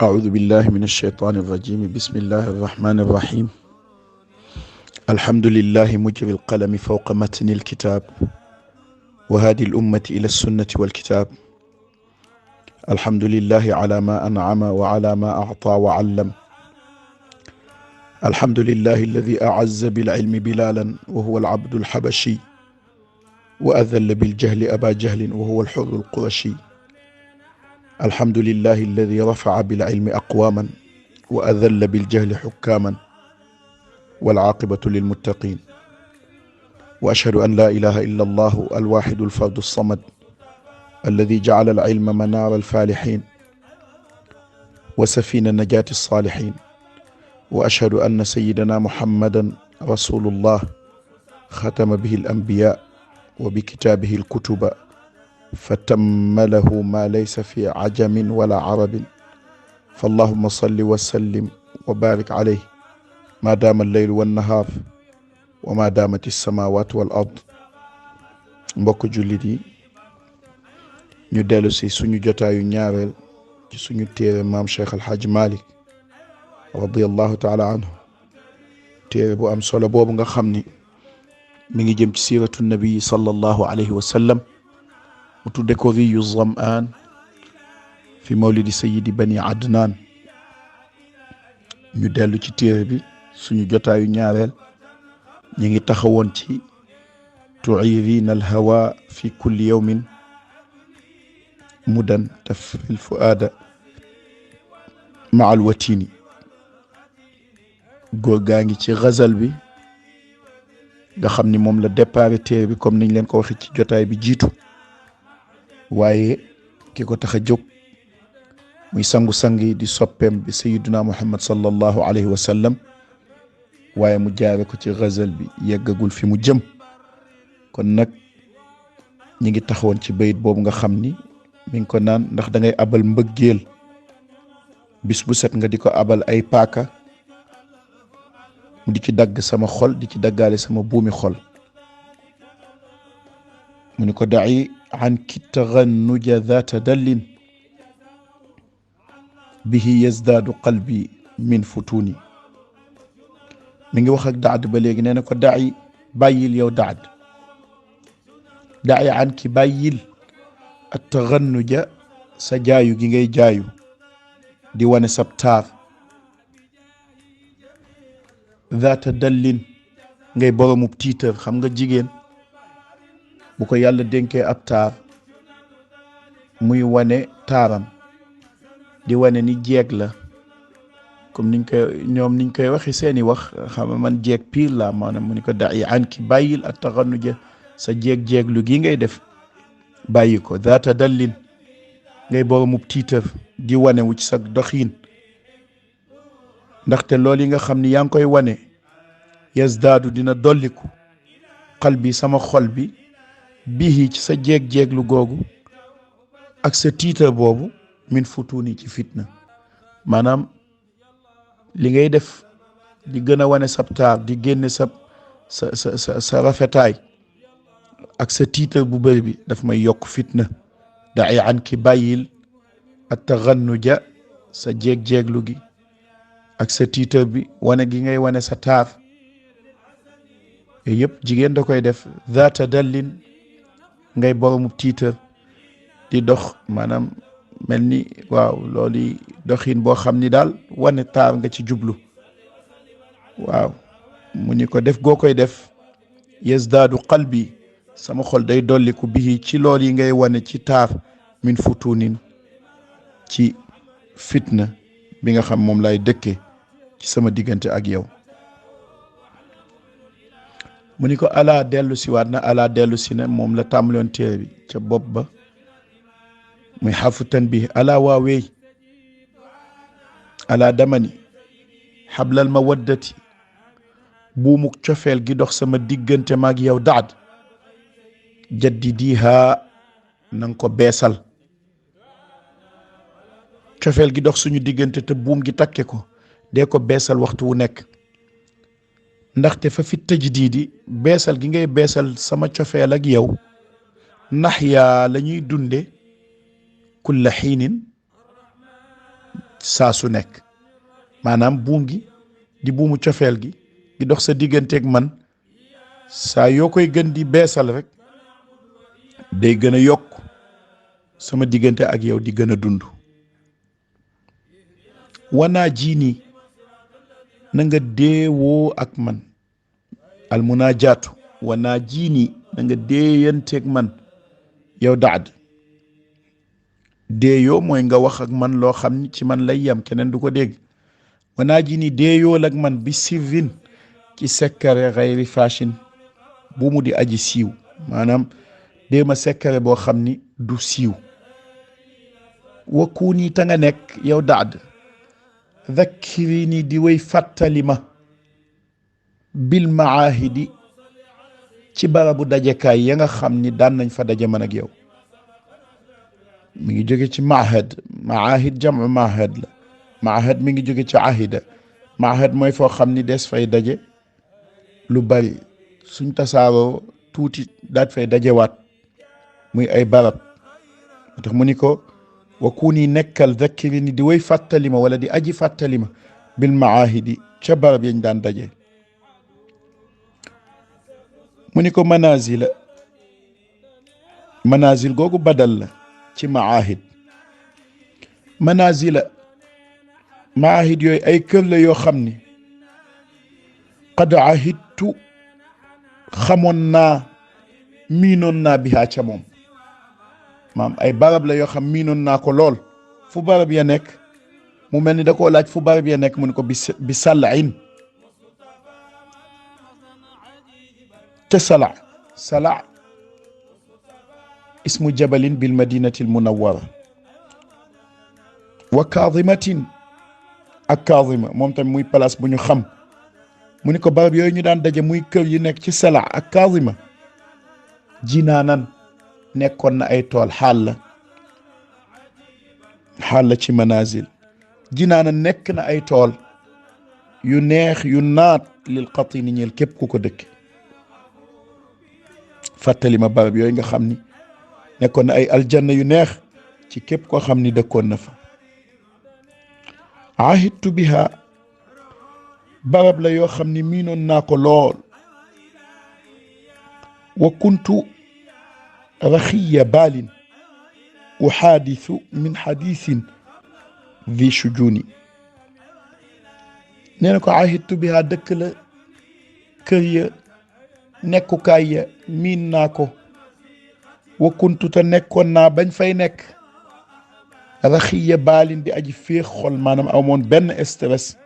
أعوذ بالله من الشيطان الرجيم. بسم الله الرحمن الرحيم. الحمد لله مجري القلم فوق متن الكتاب وهادي الأمة إلى السنة والكتاب. الحمد لله على ما أنعم وعلى ما أعطى وعلم. الحمد لله الذي أعز بالعلم بلالا وهو العبد الحبشي، وأذل بالجهل أبا جهل وهو الحر القرشي. الحمد لله الذي رفع بالعلم أقواما وأذل بالجهل حكاما، والعاقبة للمتقين. وأشهد أن لا إله إلا الله الواحد الفرد الصمد الذي جعل العلم منار الفالحين وسفينة نجاة الصالحين. وأشهد أن سيدنا محمدا رسول الله ختم به الأنبياء وبكتابه الكتب، فتم له ما ليس في عجم ولا عرب. فاللهم صل وسلم وبارك عليه ما دام الليل والنهار وما دامت السماوات والأرض. mbokk jullit yi, ñu dellu si suñu jotaayu ñaareel ci suñu téere maam Cheikh Al Hadj Malick radiyallahu taala anhu, téere bu am solo boobu nga xam ni mi ngi jëm ci siiratu nabi sallallahu alayhi wa sallam. mu tudde ko Riyu Zam'aan fi mawlidi sayyidi bani Adnaan. ñu dellu ci téere bi suñu jotaayu ñaareel, ñu ngi taxawoon ci tu'irina alhawa fi kulli yawmin mudan tafil fuaada ma alwatini. góor gaa ngi ci xazal bi nga xam ni moom la départ téere bi comme niñ leen ko waxee ci jotaay bi jiitu, waaye ki ko tax a jóg muy sangu-sang yi di soppeem bi sayyiduna muhammad sallallahu alayhi wa sallam, waaye mu jaare ko ci xazal bi yeggagul fi mu jëm. kon nag ñi ngi taxawoon ci bayit boobu nga xam ni mi ngi ko naan, ndax da ngay abal mbëggeel bis bu set nga di ko abal ay paaka, mu di ci dagg sama xol di ci daggaale sama buumi xol. mu ni ko da'i anki tagannuja dhata dallin bihi yazdaadu qalbi min futuni. mi ngi wax ak Daad ba léegi, nee na ko da'i bàyyil yow Daad, da'i anki bàyyil at tagannuja sa jaayu gi ngay jaayu di wane sab taar, dhata dallin ngay boromub tiitër. xam nga jigéen bu ko yàlla dénkee ab taar muy wane taaram di wane ni jeeg la, comme niñ koy waxi seeni wax, xam man jeeg piir la maanaam. mu ni ko da'i anki bàyyil at taxannuja sa jeeg-jeeglu gi ngay def bàyyi ko. dhata dallin ngay boromub tiitër di wane wu ci sa doxiin, ndaxte loolu yi nga xam ni yaa ngi koy wane yazdaadu dina dolliku qalbi sama xol bi bihi ci sa jeeg-jeeglu googu ak sa tiitër boobu min futuni ci fitna. maanaam li ngay def di gën a wane sab taar di génne sa rafetaay ak sa tiitër bu bëri bi daf may yokk fitna. da'i anki bàyyil at tagannuja sa jeeg-jeeglu gi ak sa tiitër bi, wane gi ngay wane sa taar. yooyu yëpp jigéen da koy def. dhata dallin ngay boromub tiitër di dox, maanaam mel ni waaw loolu doxin boo xam ni daal wane taar nga ci jublu. waaw mu ni ko def goo koy def yazdaadu qalbi sama xol day dolliku bihi ci loolu yi ngay wane ci taar min futunin ci fitna bi nga xam moom lay dëkke ci sama diggante ak yow. mu ni ko alaa dellu si waat na, alaa dellu si na moom la tàmbaloon téere bi ca bopp ba muy xarfu tanbih. alaa waaweey alaa damani xablal mawaddati buumuk cofeel gi dox sama diggante maag yow Daad. jaddidiha nanga ko beesal. cofeel gi dox suñu diggante te buum gi takke ko dee ko beesal waxtu wu nekk, ndaxte fa fi tajdiidi beesal gi ngay beesal sama cofeel ak yow nax yaa la ñuy dunde kulla xiinin saa su nekk maanaam buum gi di buumu cofeel gi di dox sa digganteeg man saa yoo koy gën di beesal rek day gën a yokk sama diggante ak yow di gën a dund. wanaa jii nii na nga deewoo ak man almunaajaatu wanaa jii nii na nga deeyanteeg man yow Daad. deeyoo mooy nga wax ak man loo xam ni ci man lay yam keneen du ko dégg. wanaa jii nii deeyool ak man bi sirrin ci sekkare xayri fashin bu mu di aji siiw maanaam déema sekkare boo xam ni du siiw. wakuuni ta nga nekk yow Daad dhakkiri di way fàttali ma bil maahidi ci barabu dajekaay ya nga xam ni daan nañ fa daje man ak yow. mi ngi jóge ci maahid jamu maahad la. maahad mi ngi jóge ci ahida. maahad mooy foo xam ni des fay daje lu bari suñ tasaaroo tuuti daat fay dajewaat muy ay barab tax mu ni ko wa kuni nekkal dhakkiri di way fàttali ma wala di aji fàttali ma bil maahidi ca barab yañ daan daje. mu ni ko manazil googu badal la ci maahid. maahid yooyu ay kër la yoo xam ni qad ahidtu xamoon naa miinoon naa bihaa ca moom maam ay barab la yoo xam miinoon naa ko lool. fu barab ya nekk mu mel ni da koo laaj fu barab ya nekk mu ni ko bi salain te sala ismu jabalin bil madinati al munawwara wa kaadimatin ak kaadima moom tamit muy place bu ñu xam mu ni ko barab yooyu ñu daan daje muy kër yi nekk ci sala ak kaadima jinaanan nekkoon na ay tool xaal la ci manazil. jinaanan nekk na ay tool yu neex yu naat lil qatini ñeel képp ku ko dëkk. fàttali ma barab yooyu nga xam ni nekkoon na ay aljanna yu neex ci képp koo xam ni dëkkoon na fa. ahidtu biha barab la yoo xam ni miinoon naa ko lool. wa kuntu raxiya baalin uxaadisu min xadiisin vi shujuni. nee na ko ahidtu biha dëkk la kër ya nekkukaay ya miin naa ko. wa kuntu te nekkoon naa bañ fay nekk raxiya baalin di aji féex xol maanaam amoon benn stress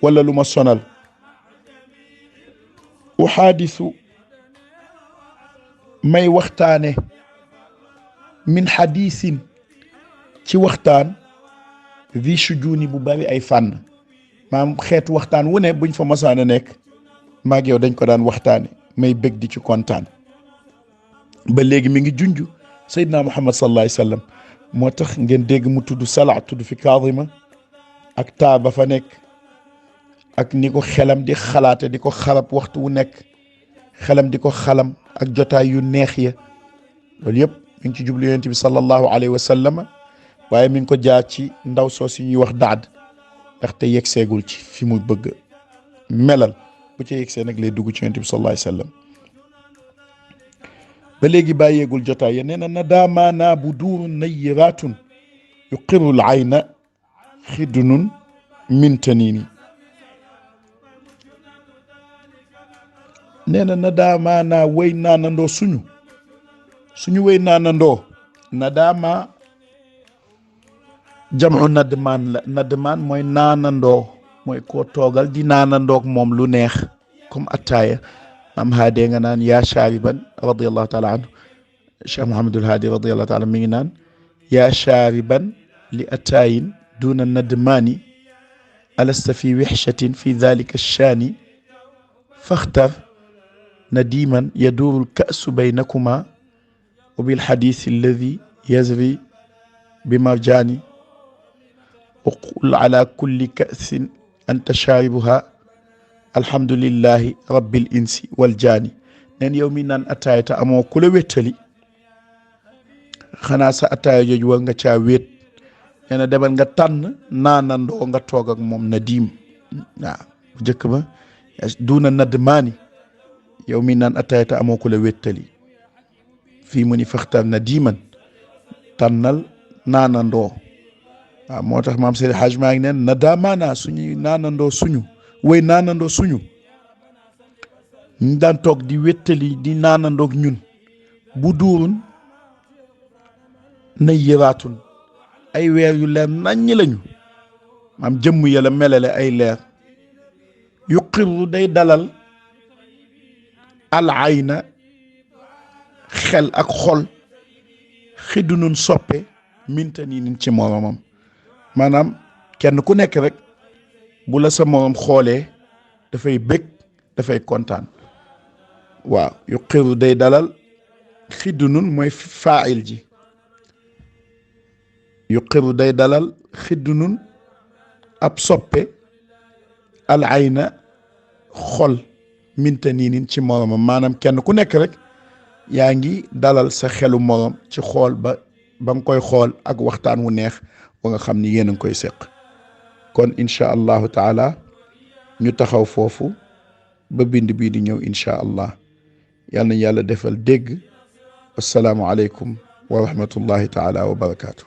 wala lu ma sonal. uxaadisu may waxtaane min xadiisin ci waxtaan vi shujuni bu bari ay fànn maam xeetu waxtaan wu ne buñ fa masaana nekk maag yow dañ ko daan waxtaane may bég di ci kontaan. ba léegi mi ngi junj Seydina Muhammad sallallahu alayhi wa sallam moo tax ngeen dégg mu tudd sala tudd fi kaadima ak taa ba fa nekk ak ni ko xelam di xalaate di ko xarab waxtu wu nekk xelam di ko xalam ak jotaay yu neex ya loolu yëpp mi ngi ci jublu yonent bi sallallahu alayhi wa sallam waaye mi ngi ko jaar ci ndaw soo si ñuy wax Daad ndaxte yegg seegul ci fi mu bëgg melal bu ca yegg see nag lay dugg ci yonent bi sallallahu alayhi wa sallam. ba léegi bàyyeegul jotaay ya nee na nadaamaanaa bu duurun nayiraatun yuqirul ayna xidunun mintanini. nee na nadaamaanaa way naanandoo suñu way naanandoo. nadaama jamu nadmaan la. nadmaan mooy naanandoo mooy koo toogal di naanandoog moom lu neex comme attaaya. am haadee nga naan yaa shaariban radiallahu taala anhu Cheikh Mouhamadul Haadi radiallahu taala mi ngi naan yaa shaariban li ataayin duna nadmaani alasta fi wixshatin fi dalika shaani faxtar nadiman yaduuru lkaasu baynakuma wa bilxadisi alladi yazri bi marjaani wa qul ala kulli kaasin anta shaaribuha alhamdulillahi rabbil insi wal jaani. neen yow mi naan ataaya te amoo ku la wéttali xanaa sa ataaya jooju war nga caa wéet nee na demal nga tànn naanandoo nga toog ak moom nadim waaw bu njëkk ba duuna nadmaani yow mi naan ataayata amoo ko la wéttali fii mu ni faxtar nadiman tànnal naanandoo waaw moo tax maam Seydi Hajj maa ngi neen na daamaanaa suñuy naanandoo suñu way naanandoo suñu ñu daan toog di wéttali di naanandoog ñun bu duurun na yëraatun ay weer yu leer naññi lañu maam jëmm yàlla melale ay leer yuqirru day dalal al ayna xel ak xol xidunun soppe minta nii nin ci moromam maanaam kenn ku nekk rek bu la sa morom xoolee dafay bëgg dafay kontaan waaw yuqiru day dalal xidunun mooy faa'il ji yuqiru day dalal xidunun ab soppe al ayna xol minta nii nin ci moromam maanaam kenn ku nekk rek yaa ngi dalal sa xelu morom ci xool ba nga koy xool ak waxtaan wu neex ba nga xam ni yéen a ngi koy seq kon incha allahu taala ñu taxaw foofu ba bind bii di ñëw incha allah yal nañ yàlla defal dégg assalaamu aleykum wa rahmatullahi taala wa barakaatu.